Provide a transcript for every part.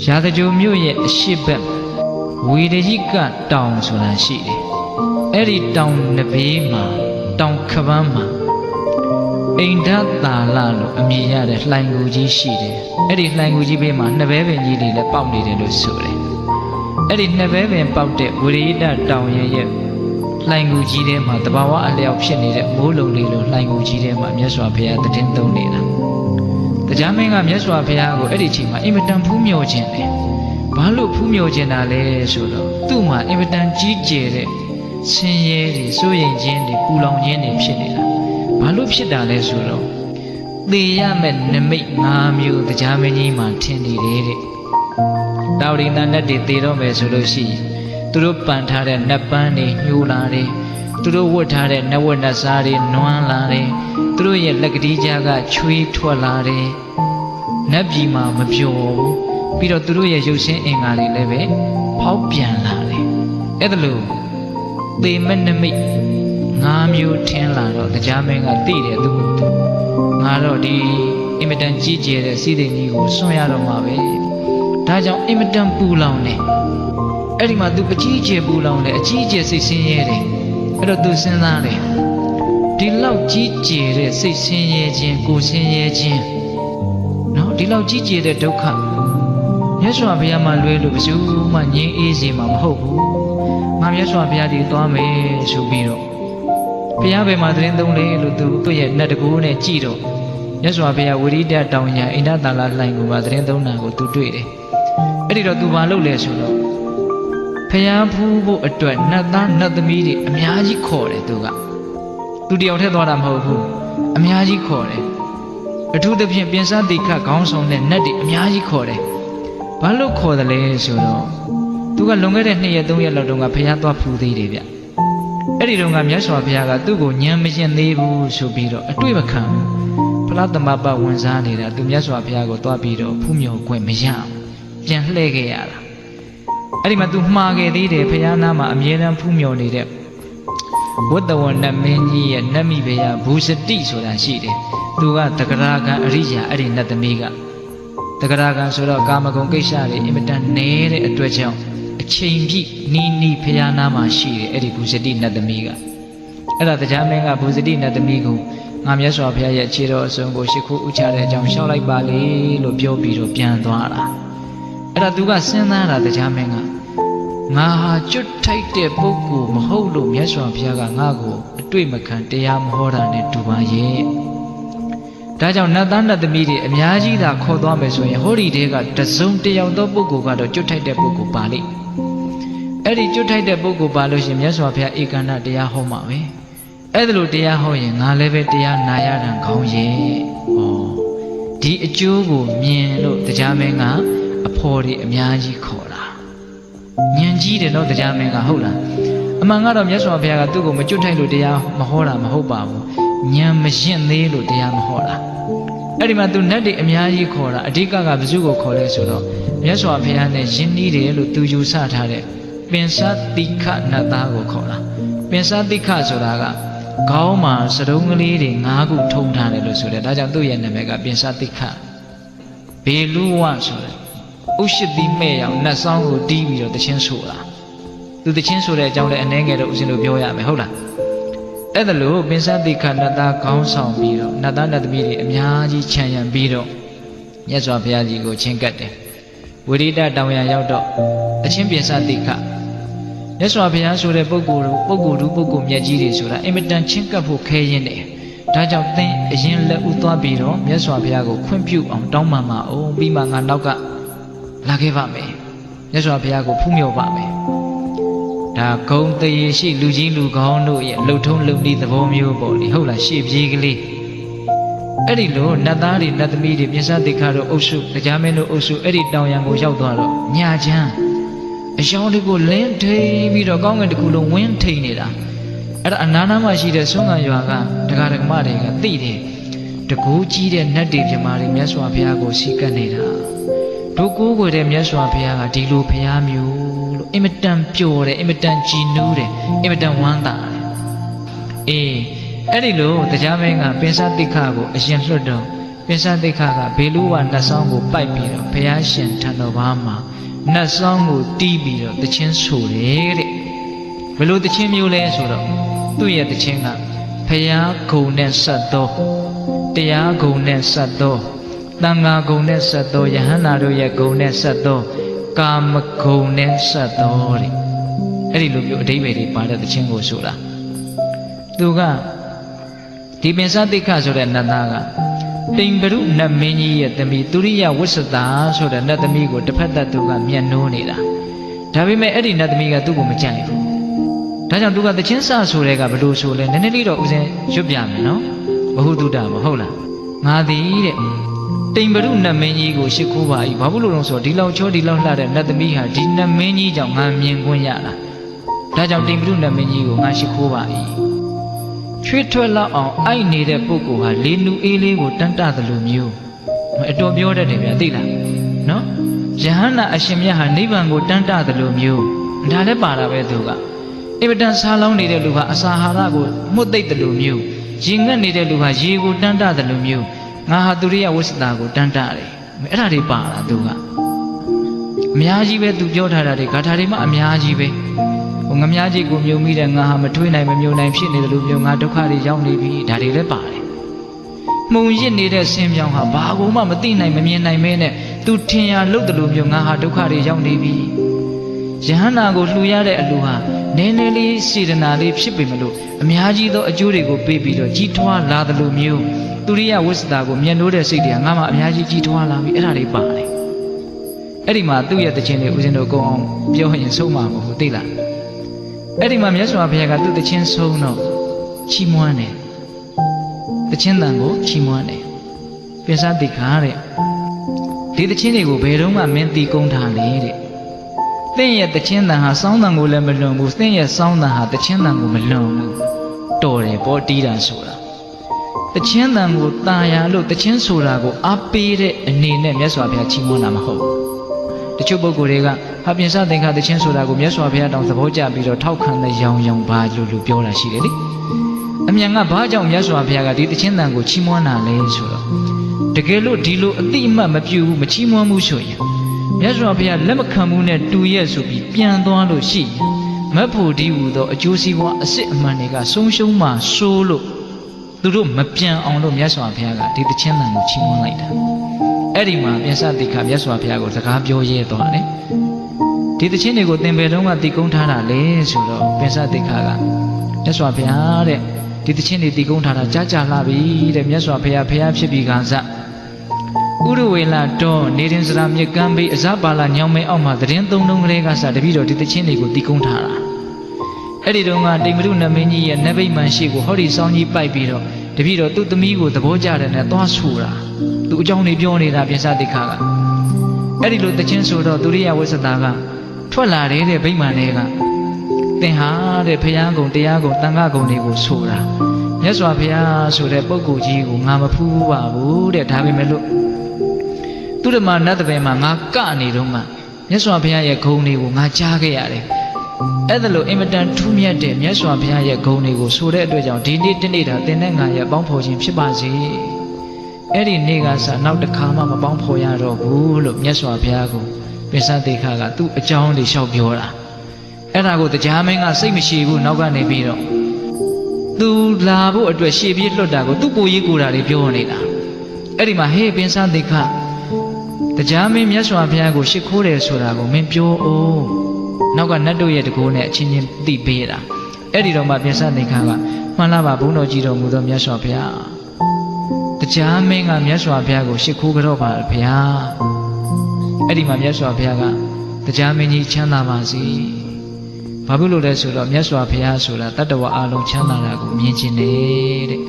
ရာဇဂိုမြို့ရဲ့အရှိတ်ဘက်ဝေဒရိကတောင်ဆိုတာရှိတယ်အဲ့ဒီတောင်နဘေးမှာတောင်ခပန်းမှာအိန္ဒသာလလို့အမည်ရတဲ့လှိုင်ကူကြီးရှိတယ်အဲ့ဒီလှိုင်ကူကြီးဘေးမှာနှစ်ဘဲပင်ကြီးတွေလည်းပေါက်နေတယ်လို့ဆိုတယ်အဲ့ဒီနှစ်ဘဲပင်ပေါက်တဲ့ဝေဒရိကတောင်ရဲ့လှိုင်ကူကြီးထဲမှာတဘာဝအလျောက်ဖြစ်နေတဲ့မိုးလုံလေးလိုလှိုင်ကူကြီးထဲမှာမြတ်စွာဘုရားတည်င်းသုံးနေတာတရားမင်းကမြတ်စွာဘုရားကိုအဲ့ဒီချိန်မှာအင်မတန်ဖူးမြော်ခြင်းတယ်ဘာလို့ဖူးမြော်ခြင်းတာလဲဆိုတော့သူ့မှာအင်မတန်ကြီးကျယ်တဲ့ဆင်းရဲတွေစိုးရိမ်ခြင်းတွေပူလောင်ခြင်းတွေဖြစ်နေတာဘာလို့ဖြစ်တာလဲဆိုတော့သေရမဲ့နမိတ်၅မျိုးတရားမင်းကြီးမှထင်နေတယ်တဲ့တာဝရိန္ဒနတ်တွေသေတော့မယ်ဆိုလို့ရှိရင်သူတို့ပန်ထားတဲ့နတ်ပန်းတွေညှိုးလာတယ်သူတို့ဝတ်ထားတဲ့နတ်ဝတ်နတ်စားတွေနွမ်းလာတယ်သူတို့ရဲ့လက်ကတိကြားကချွေးထွက်လာတယ်နတ်ပြည်မှာမပျော်ဘူးပြီးတော့သူတို့ရဲ့ရုပ်ဆင်းအင်္ဂါတွေလည်းပဲဖောက်ပြန်လာတယ်အဲ့ဒါလို့သေမနမိတ်၅မျိုးထင်းလာတော့တရားမင်းကသိတယ်သူငါတော့ဒီအင်မတန်ကြီးကျယ်တဲ့စီးစိမ်ကြီးကိုစွန့်ရတော့မှာပဲဒါကြောင့်အင်မတန်ပူလောင်တယ်အဲ့ဒီမှာသူအကြီးကျယ်ပူလောင်တယ်အကြီးကျယ်စိတ်ဆင်းရဲတယ်အဲ့တော့သူစဉ်းစားတယ်ဒီလောက်ကြီးကျယ်တဲ့စိတ်ဆင်းရဲခြင်းကိုယ်ဆင်းရဲခြင်းနော်ဒီလောက်ကြီးကျယ်တဲ့ဒုက္ခမြတ်စွာဘုရားမှလွဲလို့ဘယ်သူမှငြိမ်းအေးစေမှာမဟုတ်ဘူးငါမြတ်စွာဘုရားဒီသွားမယ်ဆိုပြီးတော့ဘုရားဘယ်မှာသတင်းသုံးလဲလို့သူ့ရဲ့နတ်တကူနဲ့ကြည့်တော့မြတ်စွာဘုရားဝိရိဒတောင်ညာအိန္ဒသာလလှိုင်ကူမှာသတင်းသုံးတာကိုသူတွေ့တယ်အဲ့ဒီတော့သူဘာလုပ်လဲဆိုတော့ဖျားဖူးဖို့အတွက်နတ်သားနတ်သမီးတွေအများကြီးခေါ်တယ်သူတယောက်တည်းသွားတာမဟုတ်ဘူးအများကြီးခေါ်တယ်အထူးသဖြင့်ပြင်စတိခခေါင်းဆောင်တဲ့နတ်တွေအများကြီးခေါ်တယ်ဘာလို့ခေါ်တယ်လဲဆိုတော့သူကလွန်ခဲ့တဲ့2ရက်3ရက်လောက်တုန်းကဖျားသွားဖူးသေးတယ်ဗျအဲ့ဒီတုန်းကမြတ်စွာဘုရားကသူ့ကိုညံမရှင်သေးဘူးဆိုပြီးတော့အတွေ့မခံဘူးဖလားသမပဝင်စားနေတာသူမြတ်စွာဘုရားကိုသွားပြီးတော့ဖူးမြော်ခွင့်မရပြန်လှည့်ခဲ့ရတာအဲ့ဒီမှာ तू မှားခဲ့သေးတယ်ဖယားနာမှာအမြဲတမ်းဖူးမြော်နေတဲ့ဝတ္တဝနမင်းကြီးရဲ့နတ်မိဘယဘူစတိဆိုတာရှိတယ်သူကတဂရကံအရိယာအဲ့ဒီနတ်သမီးကတဂရကံဆိုတော့ကာမဂုဏ်ကိစ္စတွေအင်မတန်နေတဲ့အတွက်ကြောင့်အချိန်ပြည့်နီးဖယားနာမှာရှိတယ်အဲ့ဒီဘူစတိနတ်သမီးကအဲ့ဒါတရားမင်းကဘူစတိနတ်သမီးကိုငါမြတ်စွာဘုရားရဲ့ခြေတော်အစုံကိုရှ िख ိုးဥချတဲ့အကြောင်းရှောက်လိုက်ပါလေလို့ပြောပြီးတော့ပြန်သွားတာအဲ့ဒါသူကစဉ်းစားတာတရားမင်းကငါဟာကျွတ်ထိုက်တဲ့ပုဂ္ဂိုလ်မဟုတ်လို့မြတ်စွာဘုရားကငါ့ကိုအတွေ့မခံတရားမဟောတာနဲ့တူပါရဲ့ဒါကြောင့်နတ်သားနတ်သမီးတွေအများကြီးသာခေါ်သွားမယ်ဆိုရင်ဟောဒီတဲကတစုံတယောက်သောပုဂ္ဂိုလ်ကတော့ကျွတ်ထိုက်တဲ့ပုဂ္ဂိုလ်ပါလိမ့်အဲ့ဒီကျွတ်ထိုက်တဲ့ပုဂ္ဂိုလ်ပါလို့ရှိရင်မြတ်စွာဘုရားဧကန္တတရားဟောမှာပဲအဲ့ဒါလို့တရားဟောရင်ငါလည်းပဲတရားနာရတာခေါင်းရဲ့ဟောဒီအကျိုးကိုမြင်လို့တရားမင်းကအဖော်တွေအများကြီးခေါ်တာဉာဏ်ကြီးတယ်နော်တရားမင်းကဟုတ်လားအမှန်ကတော့မြတ်စွာဘုရားကသူ့ကိုမကျွတ်ထိုက်လို့တရားမဟောတာမဟုတ်ပါဘူးဉာဏ်မရှင်းသေးလို့တရားမဟောတာအဲ့ဒီမှာသူနတ်တွေအများကြီးခေါ်တာအဓိကကဘယ်သူကိုခေါ်လဲဆိုတော့မြတ်စွာဘုရားနဲ့ယဉ်နီးတယ်လို့သူယူဆထားတဲ့ပင်စတိခနတ်သားကိုခေါ်တာပင်စတိခဆိုတာကခေါင်းမှာစတုံးကလေးတွေ၅ခုထုံထားတယ်လို့ဆိုတယ်ဒါကြောင့်သူ့ရဲ့နာမည်ကပင်စတိခဘေလူဝဆိုတယ်ဥရှိတိမဲ့ရောင်နတ်ဆောင်ကိုတီးပြီးတော့တခြင်းဆိုတာသူတခြင်းဆိုတဲ့အကြောင်းလည်းအနှဲငယ်တော့ဦးဇင်းတို့ပြောရမယ်ဟုတ်လားအဲ့ဒါလို့ပင်စတိခနတ်သားခေါင်းဆောင်ပြီးတော့နတ်သားနတ်သမီးတွေအများကြီးခြံရံပြီးတော့မြတ်စွာဘုရားကြီးကိုချင်းကပ်တယ်ဝိရိဒတောင်ရရောက်တော့အချင်းပင်စတိခမြတ်စွာဘုရားဆိုတဲ့ပုဂ္ဂိုလ်မြတ်ကြီးတွေဆိုတာအင်မတန်ချင်းကပ်ဖို့ခဲရင်တယ်ဒါကြောင့်သင်အရင်လက်ဦးသွားပြီးတော့မြတ်စွာဘုရားကိုခွင့်ပြုအောင်တောင်းပန်ပါအောင်ပြီးမှငါနောက်ကလာခဲ့ပါမယ်မြတ်စွာဘုရားကိုဖူးမြော်ပါမယ်ဒါဂုံတရေရှိလူကြီးလူကောင်းတို့ရဲ့လှုပ်ထုံးလုံနည်းသဘောမျိုးပေါ့လေဟုတ်လားရှေ့ပြေးကလေးအဲ့ဒီလိုနတ်သားတွေနတ်သမီးတွေပြင်စတိခါတို့အုပ်စုတရားမင်းတို့အုပ်စုအဲ့ဒီတောင်ရံကိုရောက်သွားတော့ညာချမ်းအယောင်တွေကိုလင်းထိန်ပြီးတော့ကောင်းကင်တစ်ခုလုံးဝင်းထိန်နေတာအဲ့ဒါအနားနားမှာရှိတဲ့ဆွမ်းခံရွာကဒကာဒကမတွေကသိတယ်တကူကြီးတဲ့နတ်တွေပြမာတွေမြတ်စွာဘုရားကိုစီကပ်နေတာတို့ကိုးကွယ်တဲ့မြတ်စွာဘုရားကဒီလိုဘုရားမျိုးလို့အင်မတန်ပျော်တယ်အင်မတန်ကြည်နူးတယ်အင်မတန်ဝမ်းသာတယ်အေးအဲ့ဒီလိုတရားမင်းကပင်စတိခကိုအရင်လွှတ်တော့ပ ပိစတိခါကဘေလူဝနတ်ဆောင်ကိုပိုက်ပြီးတော့ဘုရားရှင်ထံတော်ဘာမှာနတ်ဆောင်ကိုတီးပြီးတော့တခြင်းဆိုတယ်တဲ့ဘယ်လိုတခြင်းမျိုးလဲဆိုတော့သူ့ရဲ့တခြင်းကဘုရားဂုဏ်နဲ့ဆက်သောတရားဂုဏ်နဲ့ဆက်သောတန်ဃာဂုဏ်နဲ့ဆက်သောယဟန္တာတို့ရဲ့ဂုဏ်နဲ့ဆက်သောကာမဂုဏ်နဲ့ဆက်သောတဲ့အဲ့ဒီလိုမျိုးအဓိပ္ပာယ်တွေပါတဲ့တခြင်းကိုဆိုတာသူကဒီပိစတိခဆိုတဲ့နတ်သားကတိမ်ဘရုနတ်မင်းကြီးရဲ့သမီးသူရိယဝိသတာဆိုတဲ့နတ်သမီးကိုတစ်ဖက်သက်သူကမျက်နှိုးနေတာဒါပေမဲ့အဲ့ဒီနတ်သမီးကသူ့ကိုမကြိုက်ဘူးဒါကြောင့်သူကတခြင်းစဆိုတဲ့ကဘလို့ဆိုလဲနည်းနည်းလေးတော့ဥစဉ်ရွတ်ပြမယ်နော်ဘဟုတုတ္တမဟုတ်လားငါသည်တဲ့တိမ်ဘရုနတ်မင်းကြီးကိုရှ िख ိုးပါ၏ဘာဖြစ်လို့လဲဆိုတော့ဒီလောက်ချောဒီလောက်လှတဲ့နတ်သမီးဟာဒီနတ်မင်းကြီးကြောင့်ငါမြင်ခွင့်ရတာဒါကြောင့်တိမ်ဘရုနတ်မင်းကြီးကိုငါရှ िख ိုးပါ၏ချွေးထွက်လောက်အောင်အိုက်နေတဲ့ပုဂ္ဂိုလ်ဟာလေနူအေးလေးကိုတန်းတသလိုမျိုးအတော်ပြောတတ်တယ်ဗျာသိလားနော်ယဟန္တာအရှင်မြတ်ဟာနိဗ္ဗာန်ကိုတန်းတသလိုမျိုးဒါလည်းပါတာပဲသူကအင်မတန်ဆာလောင်းနေတဲ့လူဟာအစာဟာရကိုမှုတ်သိပ်သလိုမျိုးရင်ငတ်နေတဲ့လူဟာရေကိုတန်းတသလိုမျိုးငါဟာသူရိယဝိသတာကိုတန်းတတယ်အဲ့ဒါတွေပါတာသူကအများကြီးပဲသူပြောထားတာတွေဂါထာတွေမှအများကြီးပဲငမြားကြီးကိုမြုံမိတဲ့ငါဟာမထွေးနိုင်မမြုံနိုင်ဖြစ်နေတယ်လို့မျိုးငါဒုက္ခတွေရောက်နေပြီဒါတွေလည်းပါတယ်မှုံရစ်နေတဲ့ဆင်းပြောင်းဟာဘာကိုမှမသိနိုင်မမြင်နိုင်မဲနဲ့သူထင်ရလို့တယ်လို့မျိုးငါဟာဒုက္ခတွေရောက်နေပြီယဟန္တာကိုလှူရတဲ့အလူဟာနည်းနည်းလေးစေတနာလေးဖြစ်ပေမလို့အများကြီးသောအကျိုးတွေကိုပေးပြီးတော့ကြီးထွားလာတယ်လို့မျိုးသူရိယဝိသတာကိုမျက်နှိုးတဲ့စိတ်တွေကငါမှအများကြီးကြီးထွားလာပြီအဲ့ဒါတွေပါတယ်အဲ့ဒီမှာသူ့ရဲ့တခြင်းတွေဦးဇင်းတို့ကုန်းအောင်ပြောရင်ဆုံးမှာမဟုတ်သိလားအဲ့ဒီမှာမြတ်စွာဘုရားကသူ့တခြင်းဆုံးတော့ချီးမွမ်းတယ်တခြင်းတန်ကိုချီးမွမ်းတယ်ပိစတိခါတဲ့ဒီတခြင်းတွေကိုဘယ်တော့မှမင်းတီကုန်းထားလေတဲ့သင်ရဲ့တခြင်းတန်ဟာစောင်းတန်ကိုလည်းမလွန်ဘူးသင်ရဲ့စောင်းတန်ဟာတခြင်းတန်ကိုမလွန်ဘူးတော်တယ်ပေါ့တီးတာဆိုတာတခြင်းတန်ကိုตาရလို့တခြင်းဆိုတာကိုအားပေးတဲ့အနေနဲ့မြတ်စွာဘုရားချီးမွမ်းတာမဟုတ်ဘူးတချို့ပုဂ္ဂိုလ်တွေကဟာပိစသင်္ခါတခြင်းဆိုတာကိုမြတ်စွာဘုရားတောင်သဘောကျပြီးတော့ထောက်ခံတဲ့ရောင်ရောင်ပါလို့လူပြောတာရှိတယ်လေအမြန်ကဘာကြောင့်မြတ်စွာဘုရားကဒီတခြင်းတန်ကိုချီးမွမ်းတာလဲဆိုတော့တကယ်လို့ဒီလိုအတိအမှတ်မပြုဘူးမချီးမွမ်းဘူးဆိုရင်မြတ်စွာဘုရားလက်မခံဘူးနဲ့တူရဲ့ဆိုပြီးပြန်သွားလို့ရှိရင်မတ်ဖို့ဒီဟူသောအကျိုးစီးပွားအစစ်အမှန်တွေကဆုံးရှုံးမှဆိုးလို့သူတို့မပြန်အောင်လို့မြတ်စွာဘုရားကဒီတခြင်းတန်ကိုချီးမွမ်းလိုက်တာအဲ့ဒီမှာပိစတိခါမြတ်စွာဘုရားကိုစကားပြောရဲသွားတယ်ဒီတခြင်းတွေကိုသင်္ဘေတုံးကတည်ကုန်းထားတာလေဆိုတော့ပိစတိခါကမြတ်စွာဘုရားတဲ့ဒီတခြင်းတွေတည်ကုန်းထားတာကြာကြာလှပြီတဲ့မြတ်စွာဘုရားဖျားဖြစ်ပြီးကစဥရဝေလတော်နေရင်စရာမြကမ်းဘေးအဇပါလညောင်မဲအောက်မှာသတင်းသုံးလုံးကလေးကစတပည့်တော်ဒီတခြင်းတွေကိုတည်ကုန်းထားတာအဲ့ဒီတုန်းကတိမ်မရုနမင်းကြီးရဲ့နတ်ဗိမာန်ရှိကိုဟောဒီစောင်းကြီးပိုက်ပြီးတော့တပည့်တော်သူ့သမီးကိုသဘောကျတယ်နဲ့သွားဆူတာသူအကြောင်းတွေပြောနေတာပိစတိခါကအဲ့ဒီလိုတခြင်းဆိုတော့သူရိယဝိသတာကထွက်လာတယ်တဲ့ဗိမာန်တွေကသင်ဟာတဲ့ဘုရားကုံတရားကုံတန်ခါကုံတွေကိုဆိုတာမြတ်စွာဘုရားဆိုတဲ့ပုဂ္ဂိုလ်ကြီးကိုငါမဖူးပါဘူးတဲ့ဒါပေမဲ့လို့သူဓမ္မနတ်တပင်မှာငါကနေတော့မှမြတ်စွာဘုရားရဲ့ဂုဏ်တွေကိုငါကြားခဲ့ရတယ်အဲ့ဒါလို့အင်မတန်ထူးမြတ်တဲ့မြတ်စွာဘုရားရဲ့ဂုဏ်တွေကိုဆိုတဲ့အတွက်ကြောင့်ဒီနေ့တနေ့တာသင်နဲ့ငါရဲ့ပေါင်းဖော်ခြင်းဖြစ်ပါစေအဲ့ဒီနေ့ကစနောက်တစ်ခါမှမပေါင်းဖော်ရတော့ဘူးလို့မြတ်စွာဘုရားကိုပိစတိခါကသူ့အကြောင်းတွေလျှောက်ပြောတာအဲ့ဒါကိုတရားမင်းကစိတ်မရှိဘူးနောက်ကနေပြီးတော့သူလာဖို့အတွက်ရှေ့ပြေးလွတ်တာကိုသူ့ကိုရေးကိုတာတွေပြောနေတာအဲ့ဒီမှာဟေးပိစတိခါတရားမင်းမြတ်စွာဘုရားကိုရှ िख ိုးတယ်ဆိုတာကိုမင်းပြောအောင်နောက်ကနတ်တို့ရဲ့တကိုးနဲ့အချင်းချင်းသိပေးတာအဲ့ဒီတော့မှပိစတိခါကမှန်လားပါဘုန်းတော်ကြီးတော်မူသောမြတ်စွာဘုရားတရားမင်းကမြတ်စွာဘုရားကိုရှ िख ိုးကြတော့ပါဘုရားအဲ့ဒီမှာမြတ်စွာဘုရားကတရားမင်းကြီးချမ်းသာပါစေဘာဖြစ်လို့လဲဆိုတော့မြတ်စွာဘုရားဆိုတာတတ္တဝါအလုံးချမ်းသာတာကိုမြင်ခြင်းနဲ့တဲ့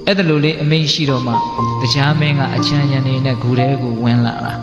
အဲ့ဒါလိုလေးအမိန့်ရှိတော့မှတရားမင်းကအချမ်းရံနေနဲ့ဂူထဲကိုဝင်လာတာ